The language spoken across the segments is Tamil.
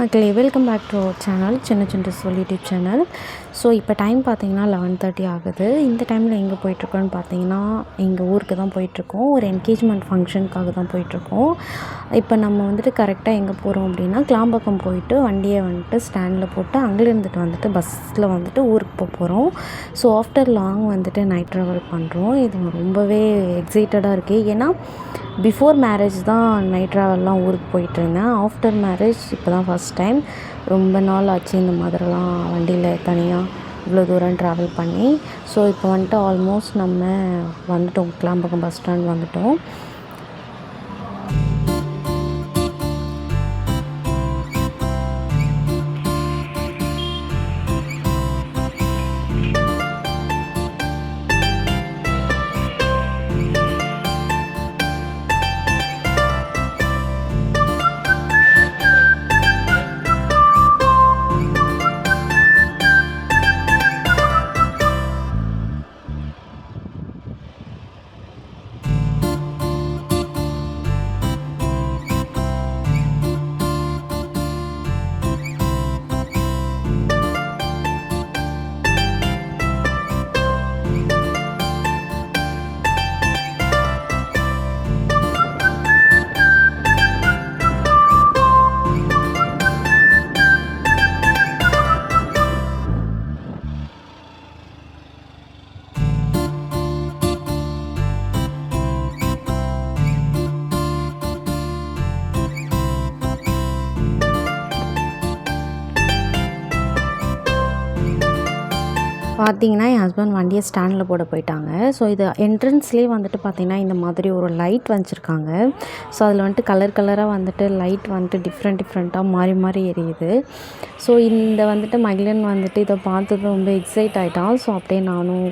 மக்களே, welcome back to our channel சின்ன சின்ன சொல் யூடியூப் சேனல். ஸோ இப்போ டைம் பார்த்தீங்கன்னா 11:30 ஆகுது. இந்த டைமில் எங்கே போயிட்டுருக்கோன்னு பார்த்தீங்கன்னா எங்கள் ஊருக்கு தான் போயிட்டுருக்கோம். ஒரு என்கேஜ்மெண்ட் ஃபங்க்ஷனுக்காக தான் போயிட்டுருக்கோம். இப்போ நம்ம வந்துட்டு கரெக்டாக எங்கே போகிறோம் அப்படின்னா கிளாம்பாக்கம் போயிட்டு வண்டியை வந்துட்டு ஸ்டாண்டில் போட்டு அங்கேருந்துட்டு வந்துட்டு பஸ்ஸில் வந்துட்டு ஊருக்கு போகிறோம். ஸோ ஆஃப்டர் லாங் வந்துட்டு நைட் ட்ராவல் பண்ணுறோம். இது ரொம்பவே எக்ஸைட்டடாக இருக்குது. ஏன்னா பிஃபோர் மேரேஜ் தான் நைட் ட்ராவல்லாம் ஊருக்கு போயிட்டுருந்தேன். ஆஃப்டர் மேரேஜ் இப்போ தான் ஃபஸ்ட் டைம். ரொம்ப நாள் ஆச்சு இந்த மாதிரிலாம் வண்டியில் தனியாக இவ்வளோ தூரம் ட்ராவல் பண்ணி. ஸோ இப்போ வந்துட்டு ஆல்மோஸ்ட் நம்ம வந்துட்டோம், கிளாம்பாக்கம் பஸ் ஸ்டாண்ட் வந்துட்டோம். பார்த்தீங்கன்னா என் ஹஸ்பண்ட் வண்டியை ஸ்டாண்டில் போட போயிட்டாங்க. ஸோ இது என்ட்ரன்ஸ்லேயே வந்துட்டு பார்த்திங்கன்னா இந்த மாதிரி ஒரு லைட் வச்சுருக்காங்க. ஸோ அதில் வந்துட்டு கலர் கலராக வந்துட்டு லைட் வந்துட்டு டிஃப்ரெண்ட்டாக மாறி மாறி எரியுது. ஸோ இந்த வந்துட்டு மகிழன் வந்துட்டு இதை பார்த்தது ரொம்ப எக்ஸைட் ஆகிட்டான். ஸோ அப்படியே நானும்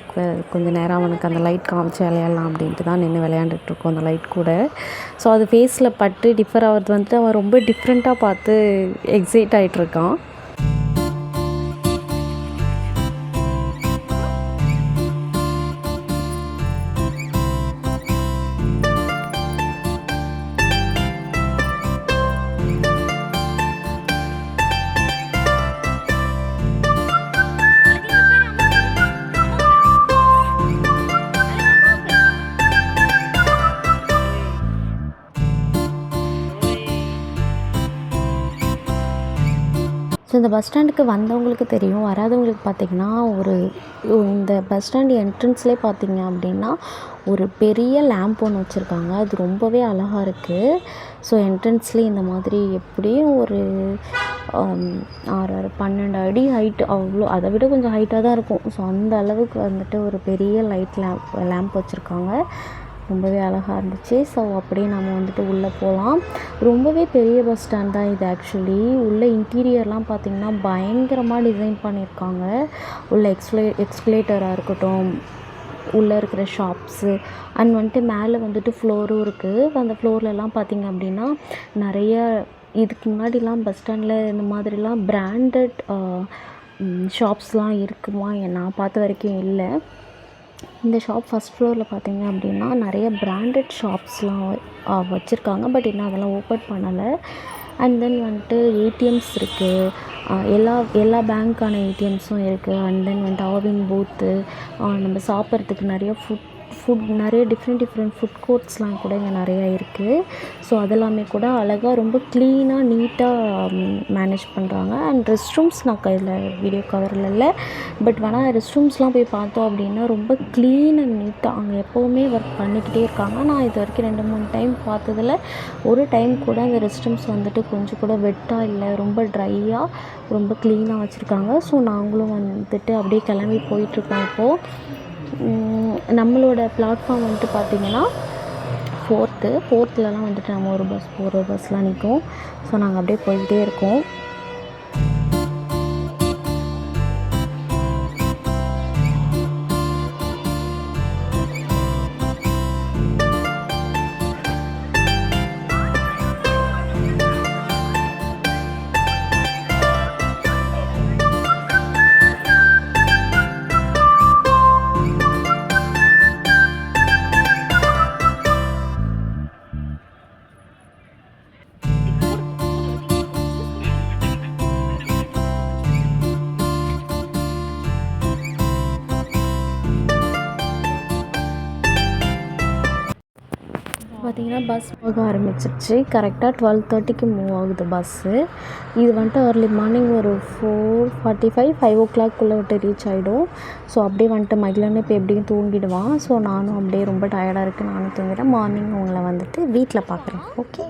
கொஞ்சம் நேரம் அவனுக்கு அந்த லைட் காமிச்சு விளையாடலாம் அப்படின்ட்டு தான் நின்று விளையாண்டுட்ருக்கோம் அந்த லைட் கூட. ஸோ அது ஃபேஸில் பட்டு டிஃபர் ஆகிறது வந்துட்டு அவன் ரொம்ப டிஃப்ரெண்ட்டாக பார்த்து எக்ஸைட் ஆகிட்ருக்கான். ஸோ இந்த பஸ் ஸ்டாண்டுக்கு வந்தவங்களுக்கு தெரியும், வராதவங்களுக்கு பார்த்திங்கன்னா இந்த பஸ் ஸ்டாண்டு என்ட்ரன்ஸ்லேயே பார்த்திங்க அப்படின்னா ஒரு பெரிய லேம்ப் ஒன்று வச்சுருக்காங்க. அது ரொம்பவே அழகாக இருக்குது. ஸோ என்ட்ரன்ஸ்லேயே இந்த மாதிரி எப்படியும் ஒரு 12 அடி ஹைட்டு, அவ்வளோ அதை விட கொஞ்சம் ஹைட்டாக தான் இருக்கும். ஸோ அந்த அளவுக்கு வந்துட்டு ஒரு பெரிய லேம்ப் வச்சுருக்காங்க. ரொம்பவே அழகாக இருந்துச்சு. ஸோ அப்படியே நம்ம வந்துட்டு உள்ளே போகலாம். ரொம்பவே பெரிய பஸ் ஸ்டாண்ட் தான் இது. ஆக்சுவலி உள்ள இன்டீரியர்லாம் பார்த்திங்கன்னா பயங்கரமாக டிசைன் பண்ணியிருக்காங்க. உள்ள எக்ஸ்கலேட்டராக இருக்கட்டும், உள்ளே இருக்கிற ஷாப்ஸு அண்ட் வந்துட்டு மேலே வந்துட்டு ஃப்ளோரும் இருக்குது. அந்த ஃப்ளோர்லலாம் பார்த்திங்க அப்படின்னா நிறைய இதுக்கு முன்னாடிலாம் பஸ் ஸ்டாண்டில் இந்த மாதிரிலாம் பிராண்டட் ஷாப்ஸ்லாம் இருக்குமா நான் பார்த்த வரைக்கும் இல்லை. இந்த ஷாப் ஃபஸ்ட் ஃப்ளோரில் பார்த்திங்க அப்படின்னா நிறைய பிராண்டட் ஷாப்ஸ்லாம் வச்சுருக்காங்க. பட் இன்னும் அதெல்லாம் ஓப்பன் பண்ணலை. அண்ட் தென் வந்துட்டு ஏடிஎம்ஸ் இருக்குது. எல்லா பேங்க்கான ஏடிஎம்ஸும் இருக்குது. அண்ட் தென் வந்துட்டு ஆவின் பூத்து, நம்ம சாப்பிட்றதுக்கு நிறைய ஃபுட் நிறைய டிஃப்ரெண்ட் ஃபுட் கோர்ட்ஸ்லாம் கூட இங்கே நிறையா இருக்குது. ஸோ அதெல்லாமே கூட அழகாக ரொம்ப க்ளீனாக நீட்டாக மேனேஜ் பண்ணுறாங்க. அண்ட் ரெஸ்ட் ரூம்ஸ் நான் கையில் வீடியோ கவரில் இல்லை, பட் வேணால் ரெஸ்ட் ரூம்ஸ்லாம் போய் பார்த்தோம் அப்படின்னா ரொம்ப க்ளீன் அண்ட் நீட்டாக அங்கே எப்போவுமே ஒர்க் பண்ணிக்கிட்டே இருக்காங்க. நான் இது வரைக்கும் 2-3 டைம் பார்த்ததில் ஒரு டைம் கூட அந்த ரெஸ்ட் ரூம்ஸ் வந்துட்டு கொஞ்சம் கூட வெட்டாக இல்லை, ரொம்ப ட்ரையாக ரொம்ப க்ளீனாக வச்சுருக்காங்க. ஸோ நாங்களும் வந்துட்டு அப்படியே கிளம்பி போயிட்டுருக்கோம். இப்போது நம்மளோட பிளாட்ஃபார்ம் வந்துட்டு பார்த்திங்கன்னா ஃபோர்த்துலலாம் வந்துட்டு நம்ம ஒரு பஸ்லாம் நிற்கும். ஸோ நாங்கள் அப்படியே போய்கிட்டே இருக்கோம். பார்த்திங்கன்னா பஸ் போக ஆரம்பிச்சிருச்சு. கரெக்டாக 12:30க்கு மூவ் ஆகுது பஸ்ஸு. இது வந்துட்டு ஏர்லி மார்னிங் ஒரு 4:45 5:00 விட்டு ரீச் ஆகிடும். ஸோ அப்படியே வந்துட்டு மகிழன்னு இப்போ எப்படியும் தூங்கிடுவான். ஸோ நானும் அப்படியே ரொம்ப டயர்டாக இருக்குது, நானும் தூங்கிட்டேன். மார்னிங் உங்களை வந்துட்டு வீட்டில் பார்க்குறேன். ஓகே.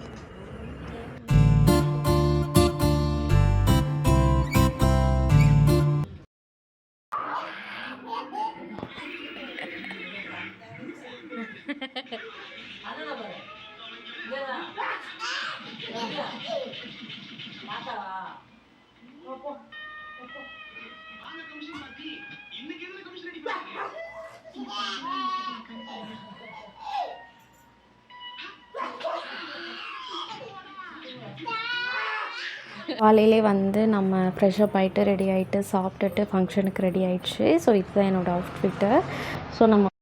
காலையிலே வந்து நம்ம ஃப்ரெஷ்அப் ஆகிட்டு ரெடி ஆகிட்டு சாப்பிட்டுட்டு ஃபங்க்ஷனுக்கு ரெடி ஆகிடுச்சு. ஸோ இதுதான் என்னோடய அவுட்ஃபிட்டு. ஸோ நம்ம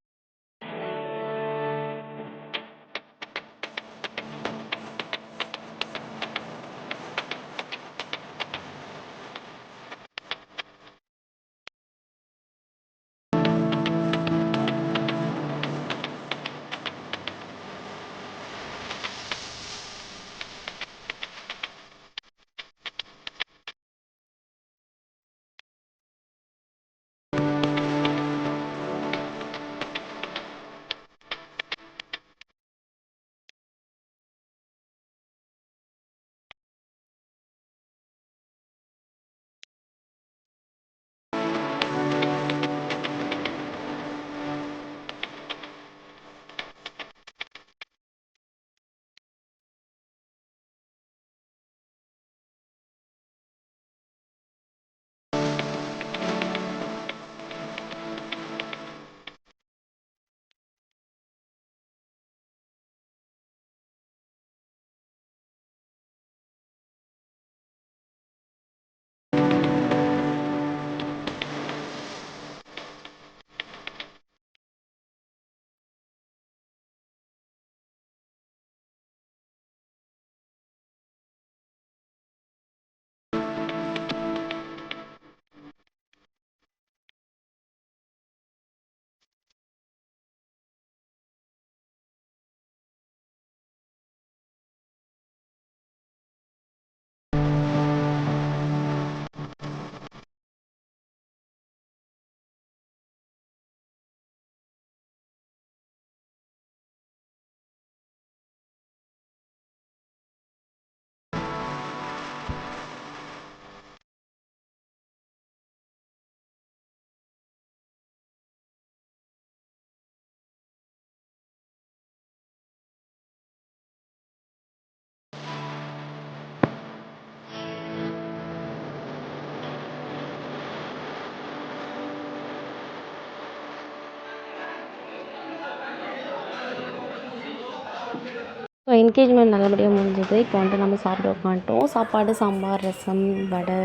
ஸோ என்கேஜ்மெண்ட் நல்லபடியாக முடிஞ்சது. இப்போ வந்துட்டு நம்ம சாப்பிட உட்காந்துட்டோம். சாப்பாடு சாம்பார், ரசம், வடை,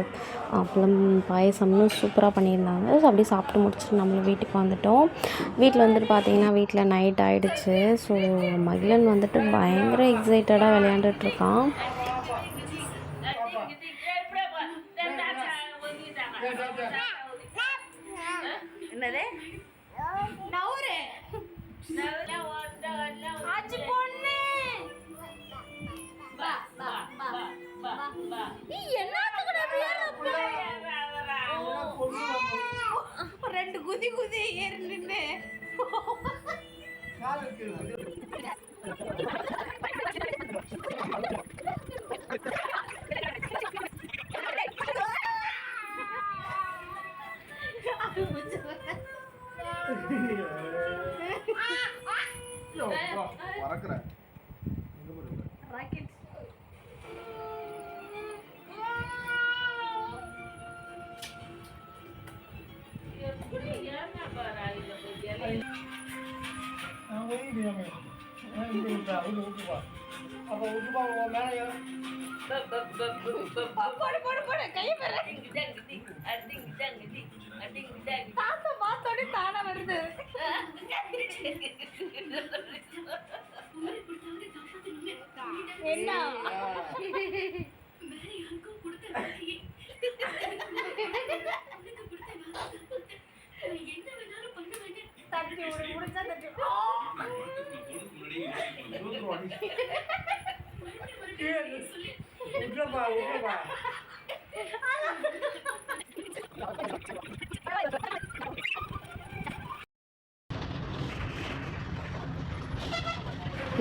அப்பளம், பாயசம்னு சூப்பராக பண்ணியிருந்தாங்க. ஸோ அப்படியே சாப்பிட்டு முடிச்சுட்டு நம்மளும் வீட்டுக்கு வந்துவிட்டோம். வீட்டில் வந்துட்டு பார்த்திங்கன்னா வீட்டில் நைட் ஆகிடுச்சு. ஸோ மகிழன் வந்துட்டு பயங்கர எக்ஸைட்டடாக விளையாண்டுட்ருக்கான். என்னது ரெண்டு குதி குதி ஏறி நின்று பறக்குறேன். தாத்தா பார்த்தோட தானா வருது. என்ன தட்டி முடிச்சா தட்டி விட்றப்பா விட்றப்பா.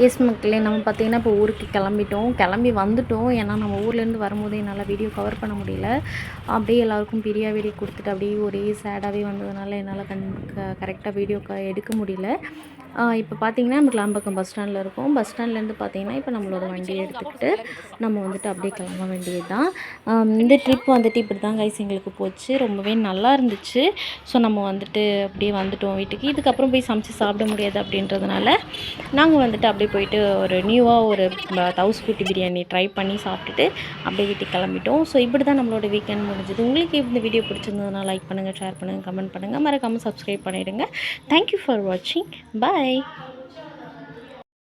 எஸ் மக்களே, நம்ம பார்த்திங்கன்னா இப்போ ஊருக்கு கிளம்பி வந்துட்டோம். ஏன்னா நம்ம ஊர்லேருந்து வரும்போது என்னால் வீடியோ கவர் பண்ண முடியல. அப்படியே எல்லாருக்கும் வீடியோ கொடுத்துட்டு அப்படியே ஒரே சேடாகவே வந்ததுனால என்னால் கரெக்டாக வீடியோ எடுக்க முடியல. இப்போ பார்த்திங்கன்னா நம்ம கிளாம்பாக்கம் பஸ் ஸ்டாண்டில் இருக்கோம். பஸ் ஸ்டாண்ட்லேருந்து பார்த்திங்கன்னா இப்போ நம்மளோட வண்டியை எடுத்துக்கிட்டு நம்ம வந்துட்டு அப்படியே கிளம்ப வேண்டியது தான். இந்த ட்ரிப் வந்துட்டு இப்படி தான் கைஸ் எங்களுக்கு போச்சு. ரொம்பவே நல்லா இருந்துச்சு. ஸோ நம்ம வந்துட்டு அப்படியே வந்துட்டோம் வீட்டுக்கு. இதுக்கப்புறம் போய் சமைச்சு சாப்பிட முடியாது அப்படின்றதுனால நாங்கள் வந்துட்டு அப்படியே போயிட்டு ஒரு நியூவாக ஒரு தவுஸ்குட்டி பிரியாணி ட்ரை பண்ணி சாப்பிட்டுட்டு அப்படியே வீட்டுக்கு கிளம்பிட்டோம். ஸோ இப்படி தான் நம்மளோட வீக்கெண்ட் முடிஞ்சுது. உங்களுக்கு இந்த வீடியோ பிடிச்சிருந்ததுனா லைக் பண்ணுங்கள், ஷேர் பண்ணுங்கள், கமெண்ட் பண்ணுங்கள், மறக்காமல் சப்ஸ்கிரைப் பண்ணிவிடுங்க. தேங்க்யூ ஃபார் வாட்சிங். பாய்.